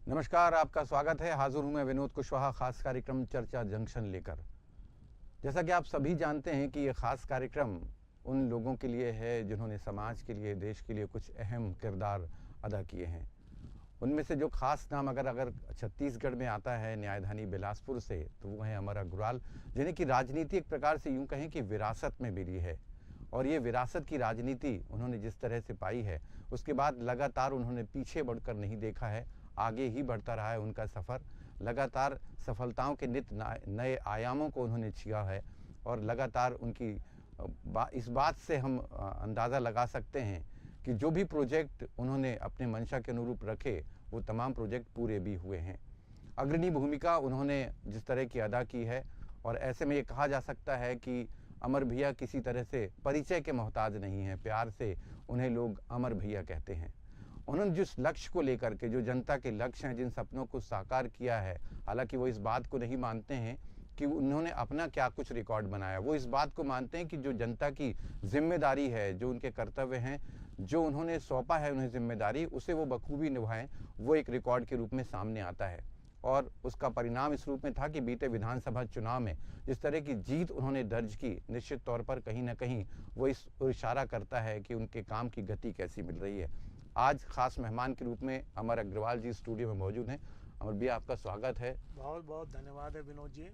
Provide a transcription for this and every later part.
नमस्कार, आपका स्वागत है। हाज़िर हूँ मैं विनोद कुशवाहा, ख़ास कार्यक्रम चर्चा जंक्शन लेकर। जैसा कि आप सभी जानते हैं कि ये ख़ास कार्यक्रम उन लोगों के लिए है जिन्होंने समाज के लिए, देश के लिए कुछ अहम किरदार अदा किए हैं। उनमें से जो ख़ास नाम अगर छत्तीसगढ़ में आता है न्यायधानी बिलासपुर से, तो वो हैं अमर अग्रवाल, जिन्हें कि राजनीति एक प्रकार से यूँ कहें कि विरासत में मिली है। और ये विरासत की राजनीति उन्होंने जिस तरह से पाई है, उसके बाद लगातार उन्होंने पीछे बढ़कर नहीं देखा है, आगे ही बढ़ता रहा है उनका सफ़र। लगातार सफलताओं के नित नए आयामों को उन्होंने छुआ है और लगातार उनकी इस बात से हम अंदाज़ा लगा सकते हैं कि जो भी प्रोजेक्ट उन्होंने अपने मंशा के अनुरूप रखे, वो तमाम प्रोजेक्ट पूरे भी हुए हैं। अग्रणी भूमिका उन्होंने जिस तरह की अदा की है, और ऐसे में ये कहा जा सकता है कि अमर भैया किसी तरह से परिचय के मोहताज नहीं हैं। प्यार से उन्हें लोग अमर भैया कहते हैं। उन्होंने जिस लक्ष्य को लेकर के, जो जनता के लक्ष्य हैं, जिन सपनों को साकार किया है, हालांकि वो इस बात को नहीं मानते हैं कि उन्होंने अपना क्या कुछ रिकॉर्ड बनाया। वो इस बात को मानते हैं कि जो जनता की जिम्मेदारी है, जो उनके कर्तव्य हैं, जो उन्होंने सौंपा है उन्हें जिम्मेदारी, उसे वो बखूबी निभाएं, वो एक रिकॉर्ड के रूप में सामने आता है। और उसका परिणाम इस रूप में था कि बीते विधानसभा चुनाव में जिस तरह की जीत उन्होंने दर्ज की, निश्चित तौर पर कहीं ना कहीं वो इस इशारा करता है कि उनके काम की गति कैसी मिल रही है। आज खास मेहमान के रूप में अमर अग्रवाल जी स्टूडियो में मौजूद हैं। अमर भैया, आपका स्वागत है। बहुत बहुत धन्यवाद है विनोद जी।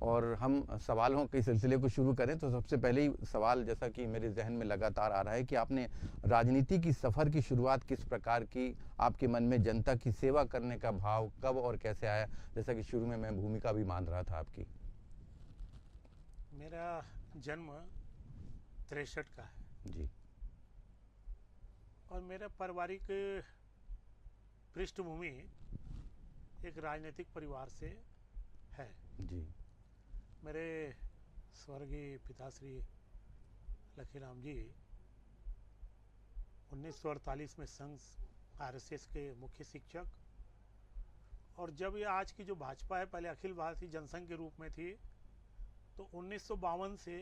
और हम सवालों के सिलसिले को शुरू करें तो सबसे पहले ही सवाल, जैसा कि मेरे जहन में लगातार आ रहा है, कि आपने राजनीति की सफ़र की शुरुआत किस प्रकार की? आपके मन में जनता की सेवा करने का भाव कब और कैसे आया? जैसा कि शुरू में मैं भूमिका भी मान रहा था आपकी। मेरा जन्म 63 का है जी। और मेरा पारिवारिक पृष्ठभूमि एक राजनीतिक परिवार से है। जी। मेरे स्वर्गीय पिताश्री लखीराम जी 1948 में संघ आरएसएस के मुख्य शिक्षक, और जब ये आज की जो भाजपा है, पहले अखिल भारतीय जनसंघ के रूप में थी, तो 1952 से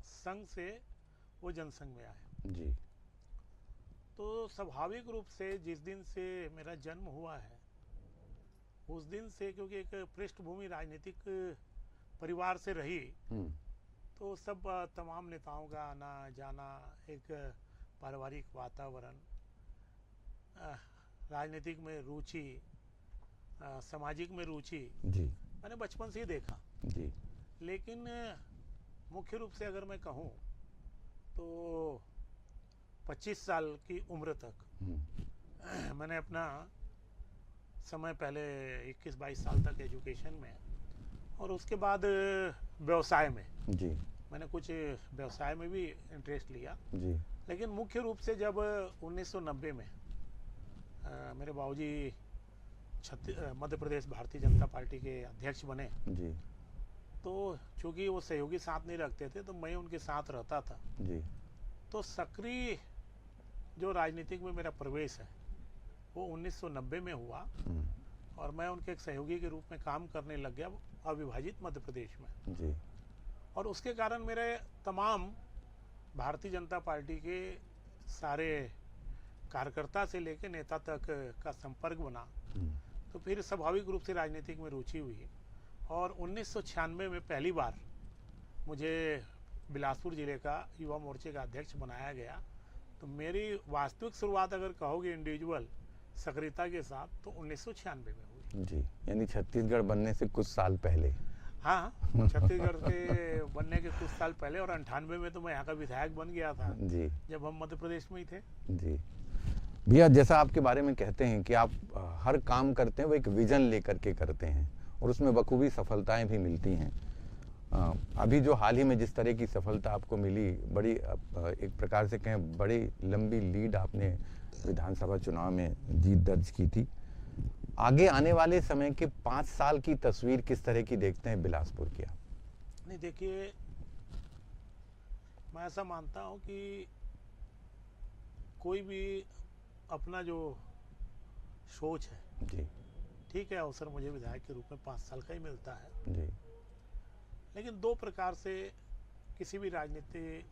संघ से वो जनसंघ में आए। जी। तो स्वाभाविक रूप से जिस दिन से मेरा जन्म हुआ है, उस दिन से, क्योंकि एक पृष्ठभूमि राजनीतिक परिवार से रही, तो सब तमाम नेताओं का आना जाना, एक पारिवारिक वातावरण, राजनीतिक में रुचि, सामाजिक में रुचि, जी। मैंने बचपन से ही देखा। जी। लेकिन मुख्य रूप से अगर मैं कहूँ तो 25 साल की उम्र तक मैंने अपना समय, पहले 21-22 साल तक एजुकेशन में, और उसके बाद व्यवसाय में। जी। मैंने कुछ व्यवसाय में भी इंटरेस्ट लिया। जी। लेकिन मुख्य रूप से जब 1990 में मेरे बाबूजी मध्य प्रदेश भारतीय जनता पार्टी के अध्यक्ष बने, जी। तो चूंकि वो सहयोगी साथ नहीं रखते थे, तो मैं उनके साथ रहता था। जी। तो सक्रिय जो राजनीतिक में मेरा प्रवेश है वो 1990 में हुआ, और मैं उनके एक सहयोगी के रूप में काम करने लग गया अविभाजित मध्य प्रदेश में। जी। और उसके कारण मेरे तमाम भारतीय जनता पार्टी के सारे कार्यकर्ता से लेकर नेता तक का संपर्क बना। तो फिर स्वाभाविक रूप से राजनीतिक में रुचि हुई, और 1996 में पहली बार मुझे बिलासपुर जिले का युवा मोर्चे का अध्यक्ष बनाया गया। तो मेरी वास्तविक शुरुआत अगर कहोगे इंडिविजुअल सक्रियता के साथ, तो 1996 में हुई। जी, यानी छत्तीसगढ़ बनने से कुछ साल पहले। हाँ, छत्तीसगढ़ के बनने के कुछ साल पहले, और 98 में तो मैं यहाँ का विधायक बन गया था। जी। जब हम मध्य प्रदेश में ही थे। जी भैया, जैसा आपके बारे में कहते हैं कि आप हर काम करते हैं वो एक विजन लेकर के करते हैं, और उसमें बखूबी सफलताएं भी मिलती हैं। अभी जो हाल ही में जिस तरह की सफलता आपको मिली, बड़ी एक प्रकार से कहें बड़ी लंबी लीड आपने विधानसभा चुनाव में जीत दर्ज की थी। आगे आने वाले समय के 5 साल की तस्वीर किस तरह की देखते हैं बिलासपुर की आप? नहीं, देखिए, मैं ऐसा मानता हूँ कि कोई भी अपना जो सोच है, जी। ठीक है, अवसर मुझे विधायक के रूप में 5 साल का ही मिलता है। जी। लेकिन दो प्रकार से किसी भी राजनीति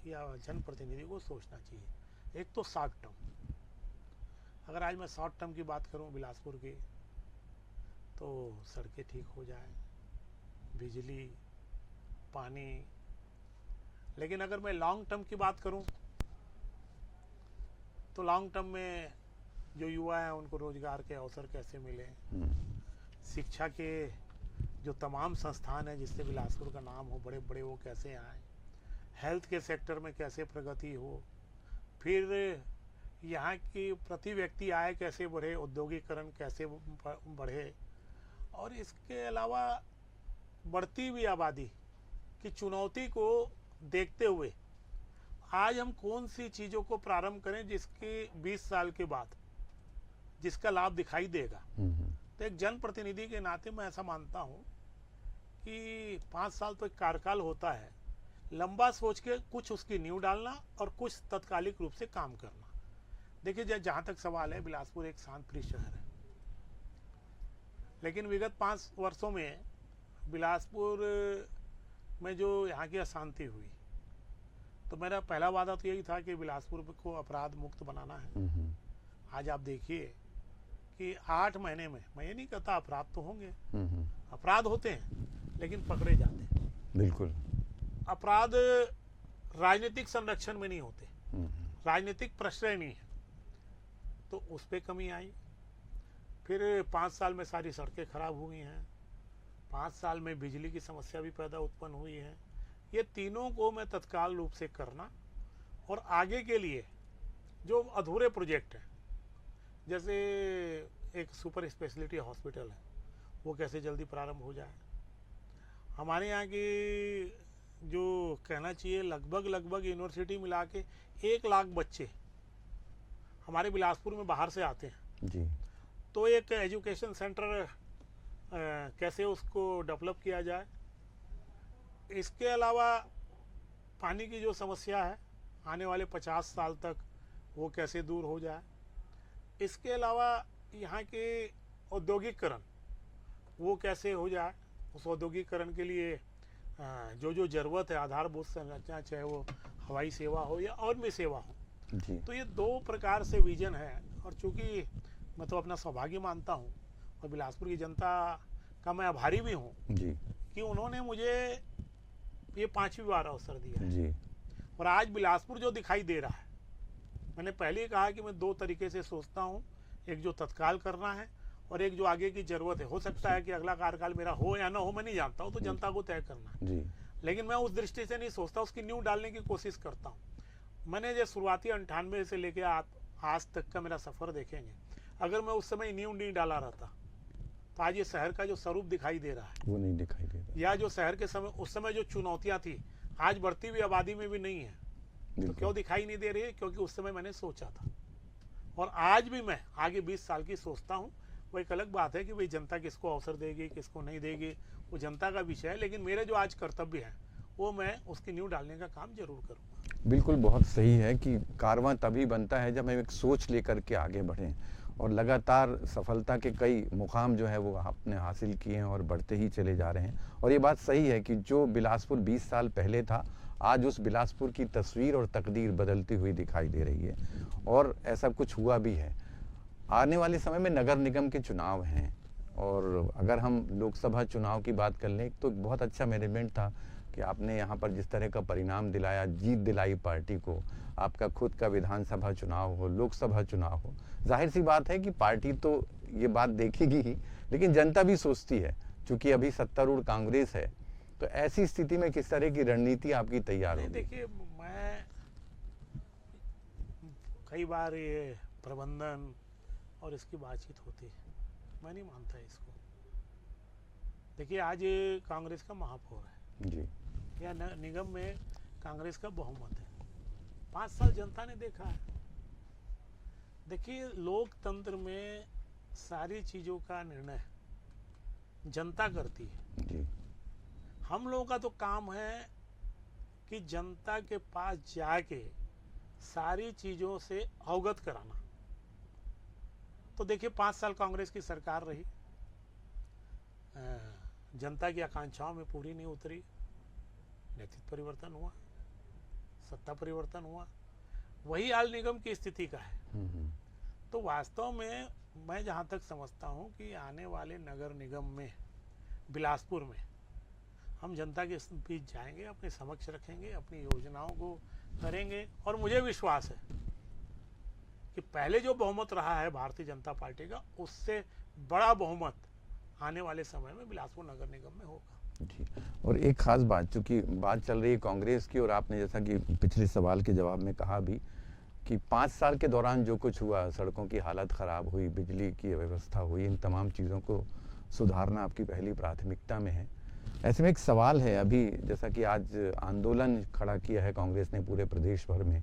या जनप्रतिनिधि को सोचना चाहिए। एक तो शॉर्ट टर्म, अगर आज मैं शॉर्ट टर्म की बात करूं बिलासपुर की, तो सड़कें ठीक हो जाए, बिजली, पानी। लेकिन अगर मैं लॉन्ग टर्म की बात करूं, तो लॉन्ग टर्म में जो युवा हैं उनको रोजगार के अवसर कैसे मिले, शिक्षा के जो तमाम संस्थान हैं जिससे बिलासपुर का नाम हो, बड़े बड़े, वो कैसे आए, हेल्थ के सेक्टर में कैसे प्रगति हो, फिर यहाँ की प्रति व्यक्ति आय कैसे बढ़े, औद्योगिकरण कैसे बढ़े, और इसके अलावा बढ़ती हुई आबादी की चुनौती को देखते हुए आज हम कौन सी चीज़ों को प्रारंभ करें जिसके 20 साल के बाद जिसका लाभ दिखाई देगा। तो एक जनप्रतिनिधि के नाते मैं ऐसा मानता हूँ कि 5 साल तो एक कार्यकाल होता है, लंबा सोच के कुछ उसकी नींव डालना और कुछ तत्कालिक रूप से काम करना। देखिए, जहाँ तक सवाल है, बिलासपुर एक शांत प्रिय शहर है, लेकिन विगत 5 वर्षों में बिलासपुर में जो यहाँ की अशांति हुई, तो मेरा पहला वादा तो यही था कि बिलासपुर को अपराध मुक्त बनाना है। आज आप देखिए कि 8 महीने में, मैं ये नहीं कहता अपराध तो होंगे, अपराध होते हैं लेकिन पकड़े जाते हैं। बिल्कुल। अपराध राजनीतिक संरक्षण में नहीं होते, राजनीतिक प्रश्रय नहीं है, तो उस पर कमी आई। फिर 5 साल में सारी सड़कें खराब हुई हैं, 5 साल में बिजली की समस्या भी पैदा उत्पन्न हुई है। ये तीनों को मैं तत्काल रूप से करना, और आगे के लिए जो अधूरे प्रोजेक्ट हैं, जैसे एक सुपर स्पेशलिटी हॉस्पिटल है, वो कैसे जल्दी प्रारंभ हो जाए। हमारे यहाँ की जो कहना चाहिए लगभग यूनिवर्सिटी मिला के 1 लाख बच्चे हमारे बिलासपुर में बाहर से आते हैं जी। तो एक एजुकेशन सेंटर कैसे उसको डेवलप किया जाए। इसके अलावा पानी की जो समस्या है आने वाले 50 साल तक वो कैसे दूर हो जाए। इसके अलावा यहाँ के औद्योगिकरण वो कैसे हो जाए, उस औद्योगिकरण के लिए जो जो ज़रूरत है आधारभूत संरचना, चाहे वो हवाई सेवा हो या और भी सेवा हो जी। तो ये 2 प्रकार से विजन है। और चूँकि मैं तो अपना सौभाग्य मानता हूँ और बिलासपुर की जनता का मैं आभारी भी हूँ जी कि उन्होंने मुझे ये 5वीं बार अवसर दिया है जी। और आज बिलासपुर जो दिखाई दे रहा है, मैंने पहले ही कहा कि मैं 2 तरीके से सोचता हूँ, एक जो तत्काल करना है और एक जो आगे की ज़रूरत है। हो सकता है कि अगला कार्यकाल मेरा हो या ना हो, मैं नहीं जानता हूँ, तो जनता को तय करना है जी। लेकिन मैं उस दृष्टि से नहीं सोचता, उसकी नींव डालने की कोशिश करता हूँ। मैंने जो शुरुआती 98 से लेके आज तक का मेरा सफ़र देखेंगे, अगर मैं उस समय नींव नहीं डाला रहता तो आज ये शहर का जो स्वरूप दिखाई दे रहा है वो नहीं दिखाई दे रहा, या जो शहर के समय उस समय जो चुनौतियाँ थी आज बढ़ती हुई आबादी में भी नहीं है। तो क्यों दिखाई नहीं दे रही है? क्योंकि उस समय मैंने सोचा था और आज भी मैं आगे 20 साल की सोचता हूँ। वो एक अलग बात है कि भाई जनता किसको अवसर देगी किसको नहीं देगी, वो जनता का विषय है, लेकिन मेरे जो आज कर्तव्य है वो मैं उसकी नींव डालने का काम जरूर करूँगा। बिल्कुल, बहुत सही है कि कारवां तभी बनता है जब हम एक सोच लेकर के आगे बढ़ें, और लगातार सफलता के कई मुकाम जो है वो आपने हासिल किए हैं और बढ़ते ही चले जा रहे हैं। और ये बात सही है कि जो बिलासपुर 20 साल पहले था, आज उस बिलासपुर की तस्वीर और तकदीर बदलती हुई दिखाई दे रही है, और ऐसा कुछ हुआ भी है। आने वाले समय में नगर निगम के चुनाव हैं, और अगर हम लोकसभा चुनाव की बात कर लें तो बहुत अच्छा मैनेजमेंट था कि आपने यहाँ पर जिस तरह का परिणाम दिलाया, जीत दिलाई पार्टी को। आपका खुद का विधानसभा चुनाव हो, लोकसभा चुनाव हो, जाहिर सी बात है कि पार्टी तो ये बात देखेगी ही, लेकिन जनता भी सोचती है। चूंकि अभी सत्तारूढ़ कांग्रेस है, तो ऐसी स्थिति में किस तरह की रणनीति आपकी तैयार होगी? देखिए, मैं कई बार ये प्रबंधन और इसकी बातचीत होती है, मैं नहीं मानता इसको। देखिए, आज कांग्रेस का महापौर है जी, या निगम में कांग्रेस का बहुमत है। 5 साल जनता ने देखा है। देखिए, लोकतंत्र में सारी चीज़ों का निर्णय जनता करती है। जी, हम लोगों का तो काम है कि जनता के पास जाके सारी चीज़ों से अवगत कराना। तो देखिए, 5 साल कांग्रेस की सरकार रही, जनता की आकांक्षाओं में पूरी नहीं उतरी, नेतृत्व परिवर्तन हुआ, सत्ता परिवर्तन हुआ। वही हाल निगम की स्थिति का है। तो वास्तव में मैं जहाँ तक समझता हूँ कि आने वाले नगर निगम में बिलासपुर में हम जनता के बीच जाएंगे, अपने समक्ष रखेंगे, अपनी योजनाओं को करेंगे। और मुझे विश्वास है कि पहले जो बहुमत रहा है भारतीय जनता पार्टी का, उससे बड़ा बहुमत आने वाले समय में बिलासपुर नगर निगम में होगा। जी, और एक खास बात, चूंकि बात चल रही है कांग्रेस की, और आपने जैसा कि पिछले सवाल के जवाब में कहा भी कि 5 साल के दौरान जो कुछ हुआ, सड़कों की हालत ख़राब हुई, बिजली की व्यवस्था हुई, इन तमाम चीज़ों को सुधारना आपकी पहली प्राथमिकता में है। ऐसे में एक सवाल है, अभी जैसा कि आज आंदोलन खड़ा किया है कांग्रेस ने पूरे प्रदेश भर में,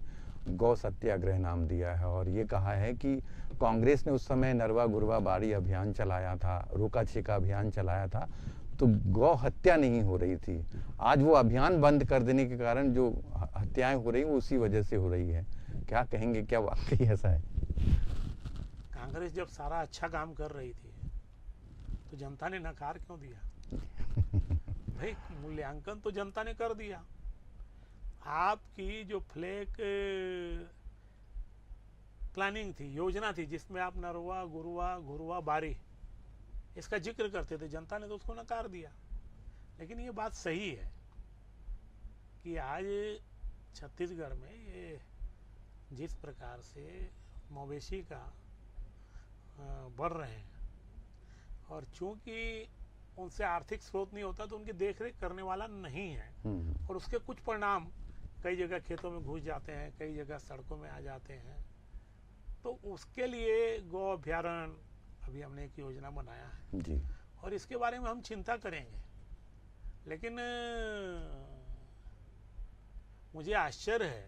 गौ सत्याग्रह नाम दिया है, और ये कहा है कि कांग्रेस ने उस समय नरवा गुरवा बाड़ी अभियान चलाया था, रोका छेका अभियान चलाया था, तो गौ हत्या नहीं हो रही थी। आज वो अभियान बंद कर देने के कारण जो हत्याएं हो रही हैं वो उसी वजह से हो रही है। क्या कहेंगे, क्या वाकई ऐसा है? कांग्रेस जब सारा अच्छा काम कर रही थी तो जनता ने नकार क्यों दिया? भाई, मूल्यांकन तो जनता ने कर दिया। आपकी जो फ्लैग प्लानिंग थी, योजना थी, जिसमें आप नरवा गुरवा घुरवा बारी इसका जिक्र करते थे, जनता ने तो उसको नकार दिया। लेकिन ये बात सही है कि आज छत्तीसगढ़ में ये जिस प्रकार से मवेशी का बढ़ रहे हैं, और चूंकि उनसे आर्थिक स्रोत नहीं होता तो उनकी देखरेख करने वाला नहीं है, और उसके कुछ परिणाम कई जगह खेतों में घुस जाते हैं, कई जगह सड़कों में आ जाते हैं। तो उसके लिए गौ अभ्यारण्य अभी हमने एक योजना बनाया है जी, और इसके बारे में हम चिंता करेंगे। लेकिन मुझे आश्चर्य है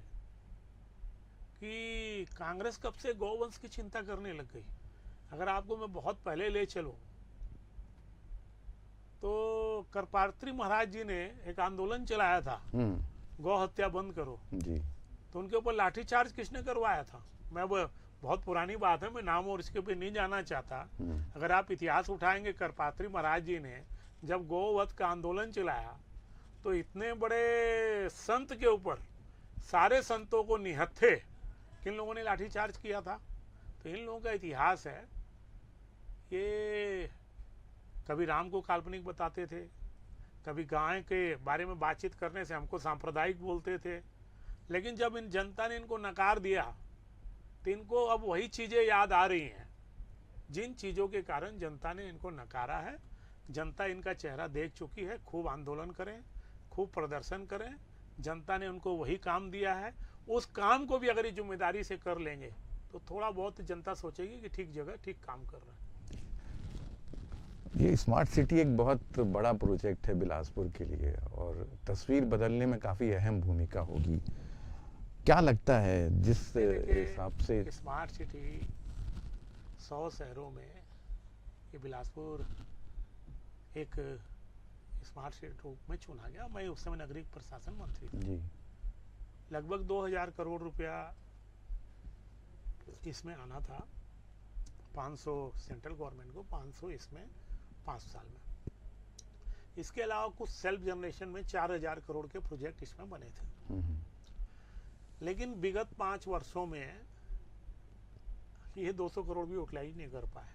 कि कांग्रेस कब से गौवंश की चिंता करने लग गई। अगर आपको मैं बहुत पहले ले चलूं तो करपात्री महाराज जी ने एक आंदोलन चलाया था, गौ हत्या बंद करो जी। तो उनके ऊपर लाठीचार्ज किसने करवाया था? मैं वो बहुत पुरानी बात है, मैं नाम और इसके ऊपर नहीं जाना चाहता। अगर आप इतिहास उठाएंगे, करपात्री महाराज जी ने जब गौवध का आंदोलन चलाया तो इतने बड़े संत के ऊपर सारे संतों को निहत्थे किन लोगों ने लाठीचार्ज किया था। तो इन लोगों का इतिहास है। ये कभी राम को काल्पनिक बताते थे, कभी गाय के बारे में बातचीत करने से हमको सांप्रदायिक बोलते थे। लेकिन जब इन जनता ने इनको नकार दिया तो इनको अब वही चीज़ें याद आ रही हैं जिन चीज़ों के कारण जनता ने इनको नकारा है। जनता इनका चेहरा देख चुकी है। खूब आंदोलन करें, खूब प्रदर्शन करें, जनता ने उनको वही काम दिया है। उस काम को भी अगर ये जिम्मेदारी से कर लेंगे तो थोड़ा बहुत जनता सोचेगी कि ठीक जगह ठीक काम कर रहा है। ये स्मार्ट सिटी एक बहुत बड़ा प्रोजेक्ट है बिलासपुर के लिए, और तस्वीर बदलने में काफ़ी अहम भूमिका होगी। क्या लगता है जिस हिसाब से स्मार्ट सिटी 100 शहरों में ये बिलासपुर एक स्मार्ट सिटी रूप में चुना गया। मैं उस समय नागरिक प्रशासन मंत्री था जी। लगभग 2000 करोड़ रुपया इसमें आना था, 500 सेंट्रल गवर्नमेंट को, 500 इसमें 5 साल में। इसके अलावा कुछ सेल्फ जनरेशन में 4000 करोड़ के प्रोजेक्ट इसमें बने थे। लेकिन विगत 5 वर्षों में ये 200 करोड़ भी यूटिलाइज नहीं कर पाए,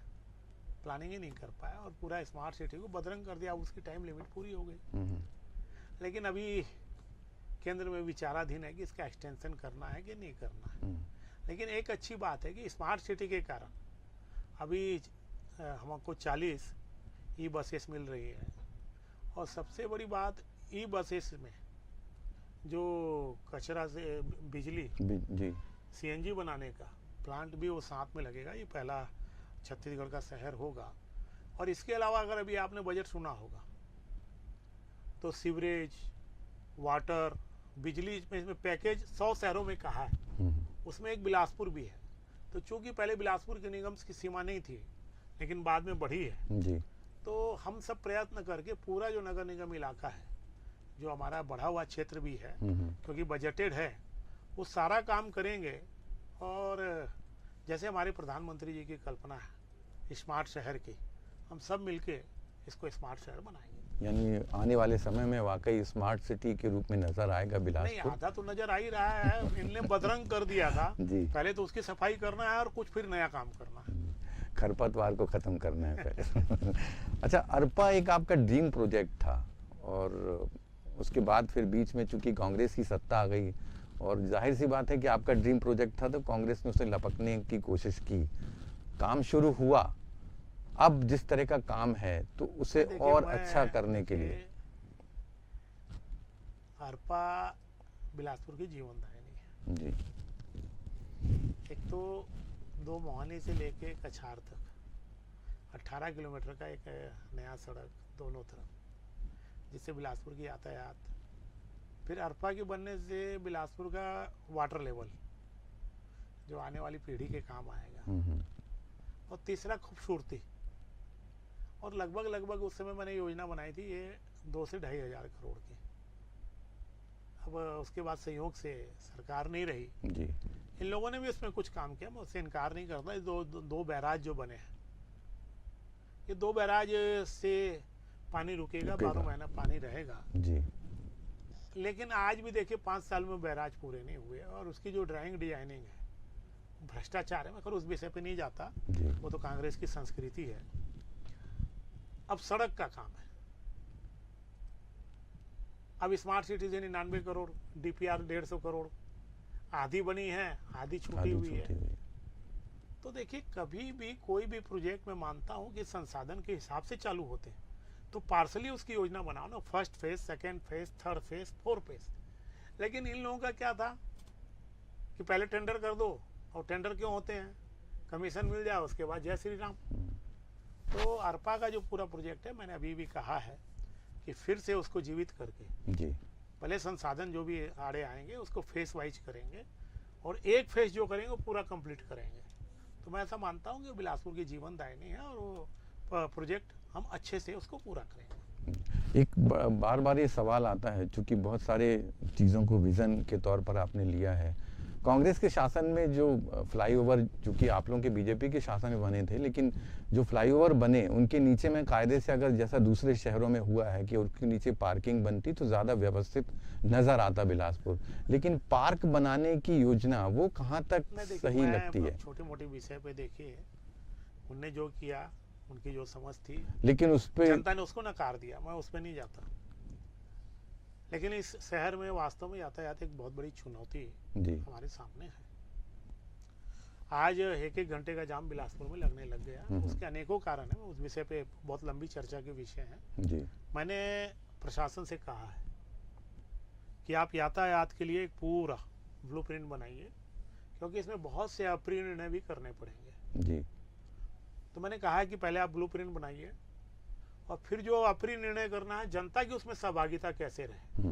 प्लानिंग ही नहीं कर पाया, और पूरा स्मार्ट सिटी को बदरंग कर दिया। उसकी टाइम लिमिट पूरी हो गई। लेकिन अभी केंद्र में विचाराधीन है कि इसका एक्सटेंशन करना है कि नहीं करना है। लेकिन एक अच्छी बात है कि स्मार्ट सिटी के कारण अभी हमको 40 ई बसेस मिल रही है, और सबसे बड़ी बात ई बसेस में जो कचरा से बिजली जी सीएनजी बनाने का प्लांट भी वो साथ में लगेगा। ये पहला छत्तीसगढ़ का शहर होगा। और इसके अलावा अगर अभी आपने बजट सुना होगा तो सीवरेज, वाटर, बिजली इसमें पैकेज 100 शहरों में कहा है, उसमें एक बिलासपुर भी है। तो चूंकि पहले बिलासपुर के निगम की सीमा नहीं थी लेकिन बाद में बढ़ी है जी, तो हम सब प्रयत्न करके पूरा जो नगर निगम इलाका है, जो हमारा बढ़ा हुआ क्षेत्र भी है क्योंकि बजटेड है, वो सारा काम करेंगे। और जैसे हमारे प्रधानमंत्री जी की कल्पना है स्मार्ट शहर की, हम सब मिलके इसको स्मार्ट शहर बनाएंगे। यानी आने वाले समय में वाकई स्मार्ट सिटी के रूप में नजर आएगा नहीं, बिलासपुर। आधा तो नजर आ ही रहा है। इनने बदरंग कर दिया था। जी। पहले तो उसकी सफाई करना है और कुछ फिर नया काम करना है। खरपतवार को खत्म करना है पहले। अच्छा, अरपा एक आपका ड्रीम प्रोजेक्ट था और उसके बाद फिर बीच में चूंकि कांग्रेस की सत्ता आ गई और जाहिर सी बात है कि आपका ड्रीम प्रोजेक्ट था तो कांग्रेस ने उसे लपकने की कोशिश की, काम शुरू हुआ। अब जिस तरह का काम है तो उसे देखिए, और मैं अच्छा करने के लिए देखिए, अरपा बिलासपुर की जीवनदायिनी है। जी एक तो दो मोहानी से लेके कछार तक 18 किलोमीटर का एक नया सड़क दोनों तरफ, जिससे बिलासपुर की यातायात, फिर अरपा के बनने से बिलासपुर का वाटर लेवल जो आने वाली पीढ़ी के काम आएगा, और तीसरा खूबसूरती। और लगभग उस समय मैंने योजना बनाई थी ये 2 से 2,500 करोड़ की। अब उसके बाद संयोग से सरकार नहीं रही जी इन लोगों ने भी इसमें कुछ काम किया, मैं उससे इनकार नहीं करता। ये दो बैराज जो बने हैं, ये 2 बैराज से पानी रुकेगा, 12 महीना पानी रहेगा। जी लेकिन आज भी देखिए 5 साल में बैराज पूरे नहीं हुए, और उसकी जो ड्राइंग डिजाइनिंग है भ्रष्टाचार है। मैं खैर उस विषय पे नहीं जाता, जी वो तो कांग्रेस की संस्कृति है। अब सड़क का काम है। अब स्मार्ट सिटी से 99 करोड़, डीपीआर 150 करोड़, आधी बनी है, आधी छूटी हुई है। तो देखिए, कभी भी कोई भी प्रोजेक्ट में मानता हूं कि संसाधन के हिसाब से चालू होते हैं, तो पार्सली उसकी योजना बनाओ ना, first phase, second phase, third phase, fourth phase. लेकिन इन लोगों का क्या था कि पहले टेंडर कर दो, और टेंडर क्यों होते हैं, कमीशन मिल जाए, उसके बाद जय श्री राम। तो अरपा का जो पूरा प्रोजेक्ट है, मैंने अभी भी कहा है कि फिर से उसको जीवित करके, जी भले संसाधन जो भी आड़े आएंगे उसको फेस वाइज करेंगे, और एक फेस जो करेंगे वो पूरा कंप्लीट करेंगे। तो मैं ऐसा मानता हूँ कि बिलासपुर की जीवनदायिनी है, और वो प्रोजेक्ट हम अच्छे से उसको पूरा करेंगे। एक बार बार ये सवाल आता है, चूंकि बहुत सारे चीज़ों को विज़न के तौर पर आपने लिया है। कांग्रेस के शासन में जो फ्लाईओवर, चूंकि आप लोगों के बीजेपी के शासन में बने थे, लेकिन जो फ्लाईओवर बने उनके नीचे में कायदे से, अगर जैसा दूसरे शहरों में हुआ है कि उनके नीचे पार्किंग बनती तो ज़्यादा व्यवस्थित नज़र आता बिलासपुर। लेकिन पार्क बनाने की योजना वो कहाँ तक सही लगती है? छोटे मोटे विषय पे देखिए, उनने जो किया, उनकी जो समझ थी, लेकिन उस पे जनता ने उसको नकार दिया, मैं उस पर नहीं जाता। लेकिन इस शहर में वास्तव में यातायात एक बहुत बड़ी चुनौती जी हमारे सामने है। आज 1-1 घंटे का जाम बिलासपुर में लगने लग गया। उसके अनेकों कारण है, उस विषय पे बहुत लंबी चर्चा के विषय है। जी मैंने प्रशासन से कहा है कि आप यातायात के लिए एक पूरा ब्लूप्रिंट बनाइए, क्योंकि इसमें बहुत से अप्रिय निर्णय भी करने पड़ेंगे। जी तो मैंने कहा है कि पहले आप ब्लूप्रिंट बनाइए, और फिर जो अप्रिय निर्णय करना है, जनता की उसमें सहभागिता कैसे रहे,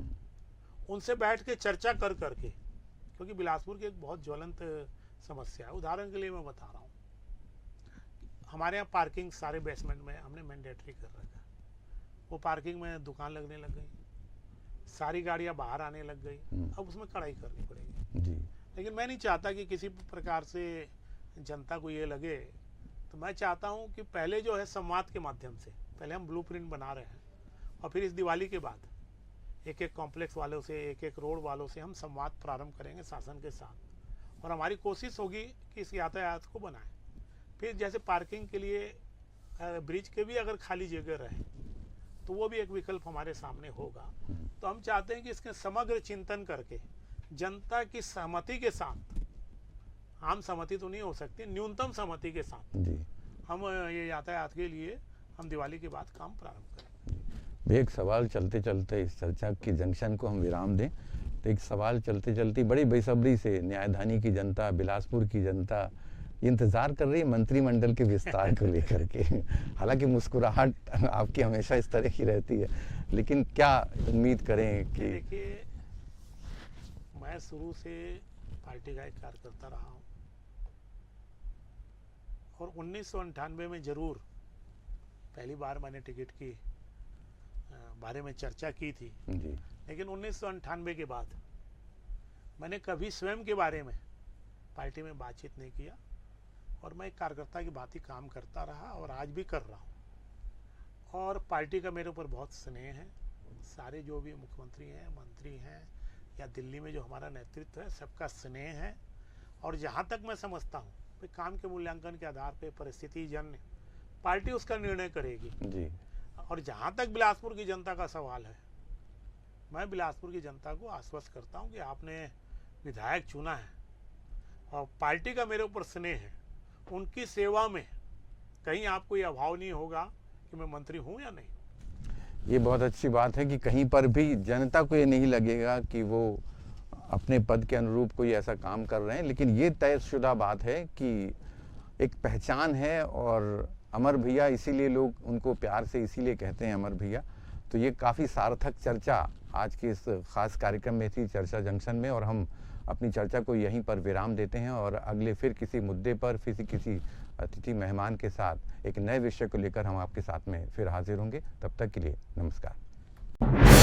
उनसे बैठ के चर्चा कर करके, क्योंकि बिलासपुर की एक बहुत ज्वलंत समस्या है। उदाहरण के लिए मैं बता रहा हूँ, हमारे यहाँ पार्किंग सारे बेसमेंट में हमने मैंडेटरी कर रखा है। वो पार्किंग में दुकान लगने लग गई, सारी गाड़ियाँ बाहर आने लग गई, अब उसमें कड़ाई करनी पड़ेगी। जी लेकिन मैं नहीं चाहता कि किसी प्रकार से जनता को ये लगे। तो मैं चाहता हूँ कि पहले जो है संवाद के माध्यम से, पहले हम ब्लूप्रिंट बना रहे हैं, और फिर इस दिवाली के बाद एक एक कॉम्प्लेक्स वालों से, एक एक रोड वालों से हम संवाद प्रारंभ करेंगे शासन के साथ, और हमारी कोशिश होगी कि इस यातायात को बनाएं। फिर जैसे पार्किंग के लिए ब्रिज के भी अगर खाली जगह रहे तो वो भी एक विकल्प हमारे सामने होगा। तो हम चाहते हैं कि इसके समग्र चिंतन करके, जनता की सहमति के साथ, आम सहमति तो नहीं हो सकती, न्यूनतम सहमति के साथ जी हम ये यातायात के लिए हम दिवाली के बाद काम प्रारंभ करें। एक सवाल चलते चलते इस चर्चा की जंक्शन को हम विराम दें, तो एक सवाल चलते चलते बड़ी बेसब्री से न्यायधानी की जनता, बिलासपुर की जनता इंतजार कर रही है मंत्रिमंडल के विस्तार को लेकर के। हालांकि मुस्कुराहट आपकी हमेशा इस तरह की रहती है, लेकिन क्या उम्मीद करें कि? देखिए, मैं शुरू से पार्टी का एक कार्यकर्ता रहा हूँ, और 1998 में जरूर पहली बार मैंने टिकट की बारे में चर्चा की थी। जी लेकिन 1998 के बाद मैंने कभी स्वयं के बारे में पार्टी में बातचीत नहीं किया, और मैं एक कार्यकर्ता की बात ही काम करता रहा, और आज भी कर रहा हूँ। और पार्टी का मेरे ऊपर बहुत स्नेह है। सारे जो भी मुख्यमंत्री हैं, मंत्री हैं या दिल्ली में जो हमारा नेतृत्व है, सबका स्नेह है। और जहाँ तक मैं समझता हूँ कि काम के मूल्यांकन के आधार पे परिस्थिति जन्य पार्टी उसका निर्णय करेगी जी। और जहाँ तक बिलासपुर की जनता का सवाल है, मैं बिलासपुर की जनता को आश्वस्त करता हूँ कि आपने विधायक चुना है और पार्टी का मेरे ऊपर स्नेह है। उनकी सेवा में कहीं आपको ये अभाव नहीं होगा कि मैं मंत्री हूँ या नहीं। ये बहुत अच्छी बात है कि कहीं पर भी जनता को ये नहीं लगेगा कि वो अपने पद के अनुरूप कोई ऐसा काम कर रहे हैं, लेकिन ये तयशुदा बात है कि एक पहचान है। और अमर भैया इसीलिए लोग उनको प्यार से इसीलिए कहते हैं अमर भैया। तो ये काफ़ी सार्थक चर्चा आज के इस खास कार्यक्रम में थी, चर्चा जंक्शन में, और हम अपनी चर्चा को यहीं पर विराम देते हैं और अगले फिर किसी मुद्दे पर किसी अतिथि मेहमान के साथ एक नए विषय को लेकर हम आपके साथ में फिर हाजिर होंगे। तब तक के लिए नमस्कार।